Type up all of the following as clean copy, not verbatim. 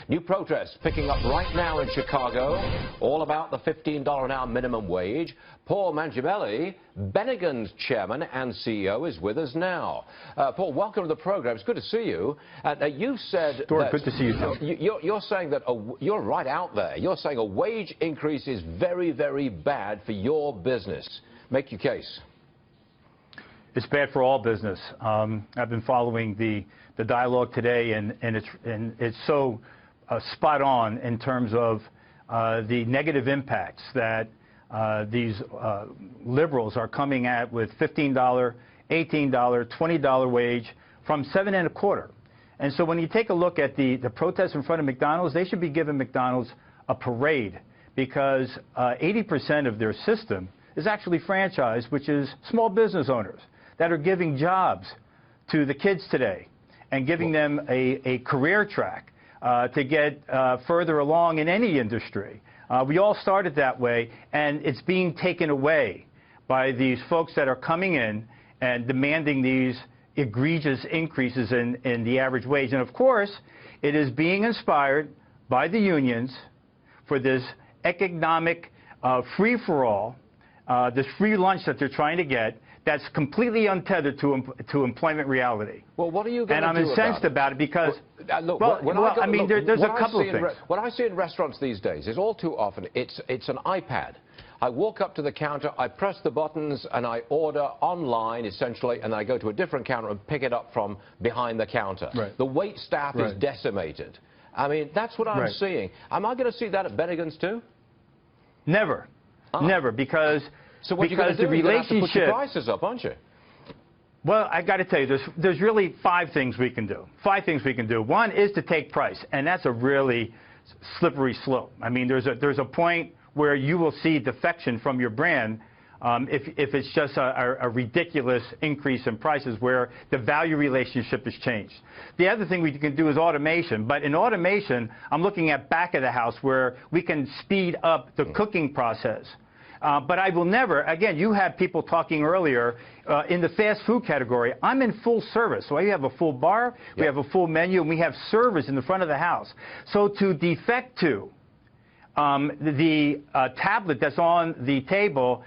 New protests picking up right now in Chicago, all about the $15 an hour minimum wage. Paul Magiamele, Bennigan's chairman and CEO, is with us now. Paul, welcome to the program. It's good to see you. You said Stuart, good to see you too. You're saying that you're right out there. You're saying a wage increase is very, very bad for your business. Make your case. It's bad for all business. I've been following the dialogue today, and it's so spot on in terms of the negative impacts that these liberals are coming at with $15, $18, $20 wage from 7 1/4. And so when you take a look at the protests in front of McDonald's, they should be giving McDonald's a parade, because 80% of their system is actually franchised, which is small business owners that are giving jobs to the kids today and giving them a career track to get further along in any industry. We all started that way, and it's being taken away by these folks that are coming in and demanding these egregious increases in the average wage. And of course, it is being inspired by the unions for this economic free-for-all, this free lunch that they're trying to get, that's completely untethered to employment reality. Well, what are you going to do about it? And I'm incensed about it because, there's a couple of things. What I see in restaurants these days is all too often, it's an iPad. I walk up to the counter, I press the buttons, and I order online, essentially, and then I go to a different counter and pick it up from behind the counter. Right. The wait staff is decimated. I mean, that's what I'm seeing. Am I going to see that at Bennigan's too? Never. Never, because... So what you're going to do, you're going to have to put your prices up, aren't you? Well, I got to tell you, there's really 5 things we can do. 5 things we can do. One is to take price, and that's a really slippery slope. I mean, there's a point where you will see defection from your brand if it's just a ridiculous increase in prices where the value relationship has changed. The other thing we can do is automation. But in automation, I'm looking at back of the house where we can speed up the cooking process. But I will never, again, you had people talking earlier in the fast food category. I'm in full service. So we have a full bar, we have a full menu, and we have servers in the front of the house. So to defect to the tablet that's on the table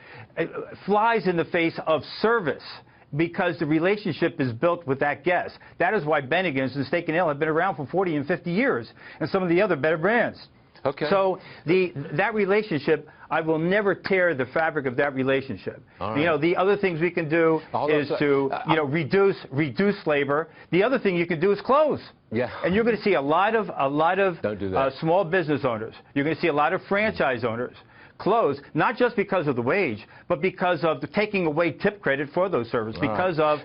flies in the face of service, because the relationship is built with that guest. That is why Bennigan's and Steak and Ale have been around for 40 and 50 years, and some of the other better brands. Okay. So that relationship, I will never tear the fabric of that relationship. Right. You know, the other things we can do is to reduce labor. The other thing you can do is close. Yeah. And you're going to see a lot of Don't do that. Small business owners. You're going to see a lot of franchise owners close, not just because of the wage, but because of the taking away tip credit for those services, because of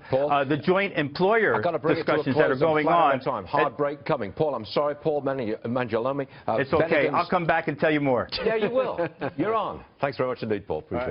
the joint employer discussions that are going on. Hard break coming. Paul, I'm sorry, Paul Magiamele. It's okay. I'll come back and tell you more. Yeah, you will. You're on. Thanks very much indeed, Paul. Appreciate it.